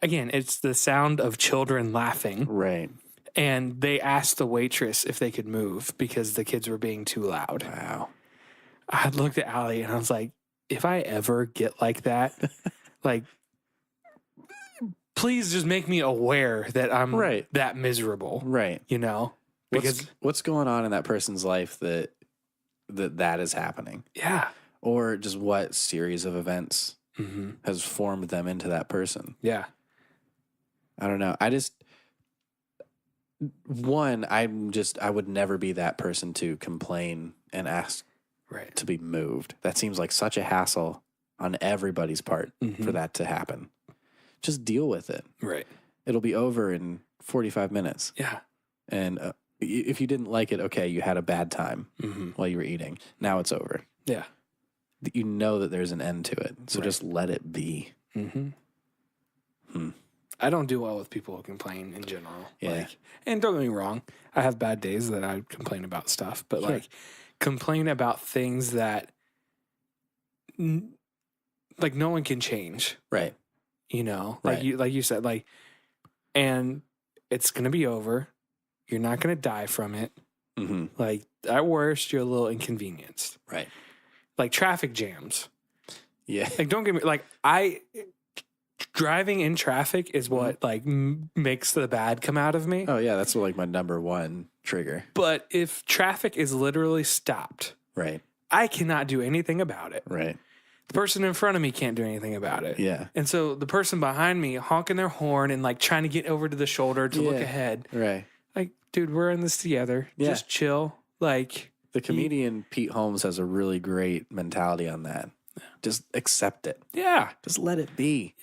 again, it's the sound of children laughing. Right. And they asked the waitress if they could move because the kids were being too loud. Wow. I looked at Allie and I was like, if I ever get like that, like, please just make me aware that I'm that miserable. Right. You know? Because what's going on in that person's life that is happening? Yeah. Or just what series of events has formed them into that person? Yeah. I don't know. I would never be that person to complain and ask to be moved. That seems like such a hassle on everybody's part for that to happen. Just deal with it. Right. It'll be over in 45 minutes. Yeah. And if you didn't like it, okay, you had a bad time while you were eating. Now it's over. Yeah. You know that there's an end to it. So just let it be. I don't do well with people who complain in general. Yeah. Like, and don't get me wrong, I have bad days that I complain about stuff, but like complain about things that like no one can change. Right. You know, like you said, like, and it's going to be over. You're not going to die from it. Like at worst, you're a little inconvenienced. Right. Like traffic jams. Yeah. Like, don't get me, like driving in traffic is what like makes the bad come out of me. Oh yeah, that's like my number one trigger. But if traffic is literally stopped, Right. I cannot do anything about it. Right. The person in front of me can't do anything about it. Yeah. And so the person behind me honking their horn and like trying to get over to the shoulder to look ahead. Right. Like, dude, we're in this together. Yeah. Just chill. Like, The comedian Pete Holmes has a really great mentality on that. Just accept it. yeah. Just let it be.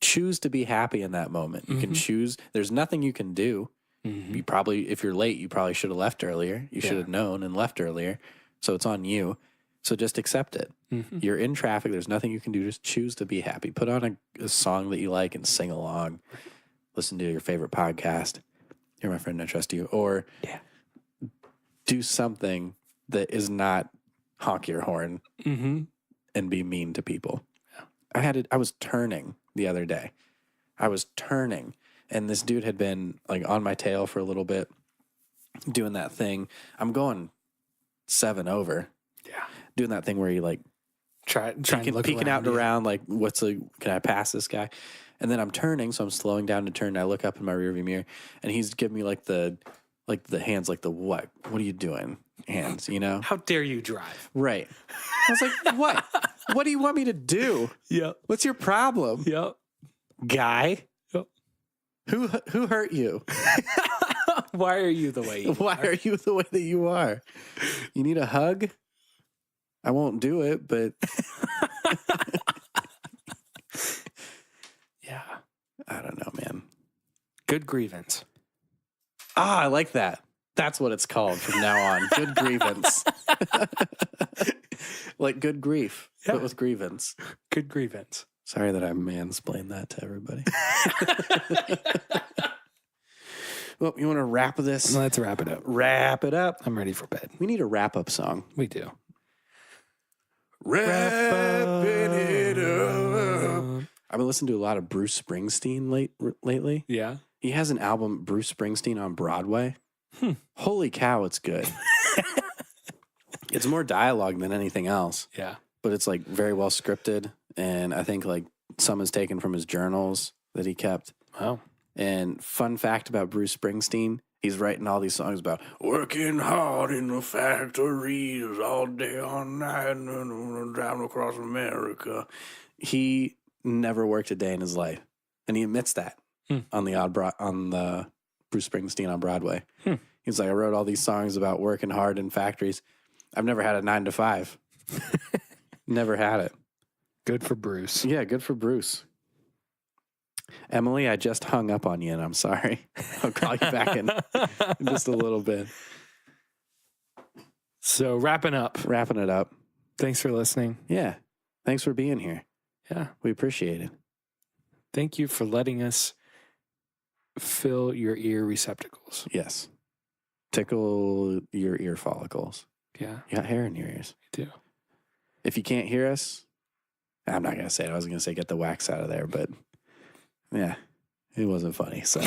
Choose to be happy in that moment. You can choose. There's nothing you can do. You probably, if you're late, you probably should have left earlier. You should have known and left earlier. So it's on you. So just accept it. You're in traffic. There's nothing you can do. Just choose to be happy. Put on a song that you like and sing along. Listen to your favorite podcast. You're my friend, I trust you. Or do something that is not honk your horn and be mean to people. I was turning the other day. And this dude had been like on my tail for a little bit doing that thing. I'm going 7 over. Yeah. Doing that thing where you like peeking out and around like can I pass this guy? And then I'm turning, so I'm slowing down to turn. And I look up in my rearview mirror and he's giving me like the hands, like the what? What are you doing? Hands, you know? How dare you drive? Right. I was like, what? What do you want me to do? Yep. What's your problem? Yep. Guy? Yep. Who hurt you? Why are you the way you Why are you the way that you are? You need a hug? I won't do it, but yeah. I don't know, man. Good grievance. Ah, I like that. That's what it's called from now on. Good grievance. Like good grief, but with grievance. Good grievance. Sorry that I mansplained that to everybody. Well, you want to wrap this? Let's wrap it up. Wrap it up. I'm ready for bed. We need a wrap-up song. We do. Wrapping it up. I've been listening to a lot of Bruce Springsteen lately. Yeah. He has an album, Bruce Springsteen on Broadway. Holy cow, it's good. It's more dialogue than anything else. Yeah. But it's like very well scripted. And I think like some is taken from his journals that he kept. Wow. And fun fact about Bruce Springsteen, he's writing all these songs about working hard in the factories all day, all night, and driving across America. He never worked a day in his life. And he admits that on the Bruce Springsteen on Broadway. He's like, I wrote all these songs about working hard in factories. I've never had a 9 to 5. Never had it. Good for Bruce. Yeah, good for Bruce. Emily, I just hung up on you, and I'm sorry. I'll call you back in just a little bit. So wrapping it up. Thanks for listening. Yeah. Thanks for being here. Yeah. We appreciate it. Thank you for letting us fill your ear receptacles. Yes. Tickle your ear follicles. Yeah. You got hair in your ears. You do. If you can't hear us, I'm not going to say it. I was going to say get the wax out of there, but yeah, it wasn't funny. So,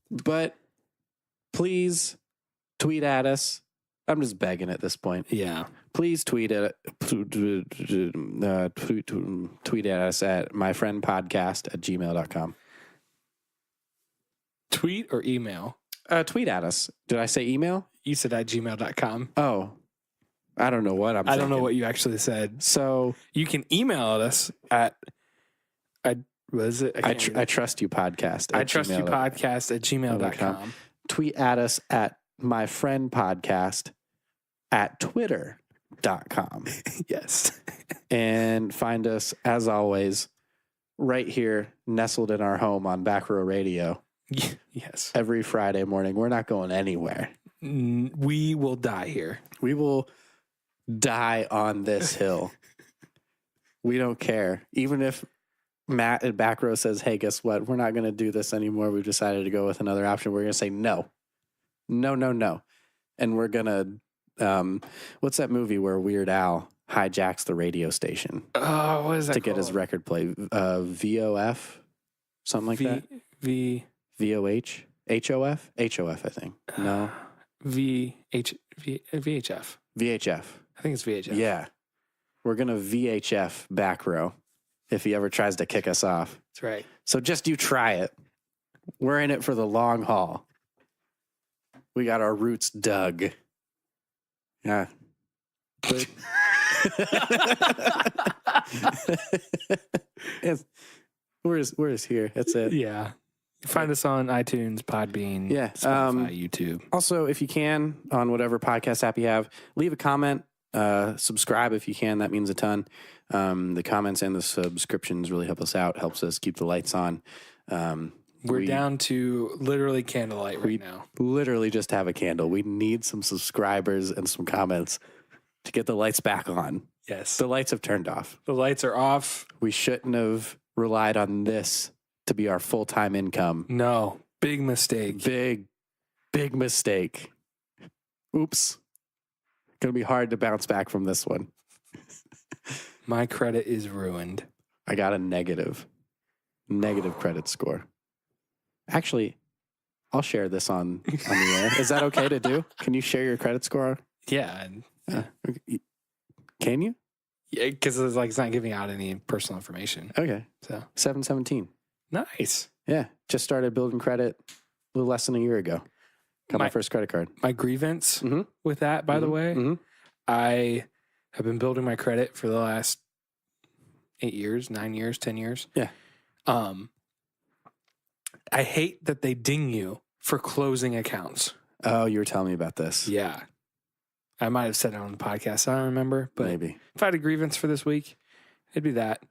but please tweet at us. I'm just begging at this point. Yeah. Please tweet at tweet at us at myfriendpodcast@gmail.com. Tweet or email? Tweet at us. Did I say email? You said at gmail.com. Oh, I don't know what I'm I don't know thinking. what you actually said. So You can email us at, what is it? I trust you podcast. I trust you podcast at gmail.com. Tweet at us at myfriendpodcast at twitter.com. Yes. And find us, as always, right here, nestled in our home on Back Row Radio. Yes. Every Friday morning. We're not going anywhere. We will die here. We will die on this hill. We don't care. Even if Matt at Back Row says, hey, guess what? We're not going to do this anymore. We've decided to go with another option. We're going to say no. No, no, no. And we're going to, what's that movie where Weird Al hijacks the radio station? Oh, what is that to get his record play? VOF? Something like that? VOH? HOF? HOF, I think. No. VHF. VHF. I think it's VHF. Yeah. we're going to VHF back row if he ever tries to kick us off. That's right. So just you try it. We're in it for the long haul. We got our roots dug. Yeah. But we're just here. That's it. Yeah. Find us on iTunes, Podbean, Yeah. Spotify, YouTube. Also, if you can, on whatever podcast app you have, leave a comment. Subscribe if you can. That means a ton. The comments and the subscriptions really help us out. Helps us keep the lights on. We're down to literally candlelight right now. Literally just have a candle. We need some subscribers and some comments to get the lights back on. Yes. The lights have turned off. The lights are off. We shouldn't have relied on this to be our full-time income. No. Big mistake. Big mistake. Oops. Going to be hard to bounce back from this one. My credit is ruined. I got a negative credit score. Actually, I'll share this on the air. Is that okay to do? Can you share your credit score? Yeah. Can you? Yeah, because it's not giving out any personal information. Okay. So 717. nice. Yeah. Just started building credit a little less than a year ago. Got my first credit card. My grievance with that, by the way, I have been building my credit for the last 8 years, 9 years, 10 years. Yeah. I hate that they ding you for closing accounts. Oh, you were telling me about this. Yeah. I might have said it on the podcast. I don't remember, but Maybe. if I had a grievance for this week, it'd be that.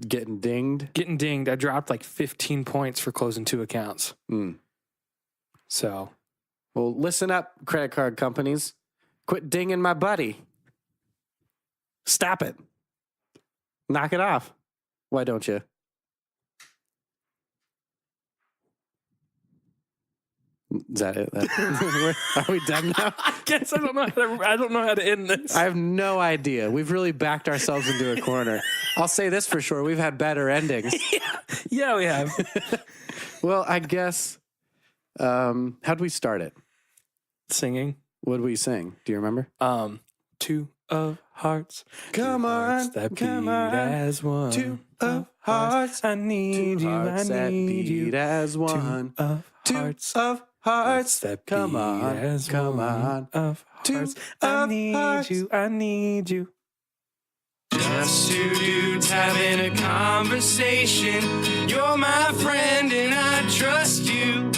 Getting dinged? Getting dinged. I dropped like 15 points for closing 2 accounts. So. Well, listen up, credit card companies. Quit dinging my buddy. Stop it. Knock it off. Why don't you? Is that it? Are we done now? I guess I don't know how to end this. I have no idea. We've really backed ourselves into a corner. I'll say this for sure. We've had better endings. Yeah, we have. Well, I guess, how'd we start it? Singing. What did we sing? Do you remember? 2 of hearts. Come on, that come beat on. as one. 2 of hearts. I need you. I that need beat you. as 2 one. of 2 hearts. of hearts. That Come beat on, as come one on. Of 2 hearts. I of need hearts. you. I need you. Just 2 dudes having a conversation. You're my friend and I trust you.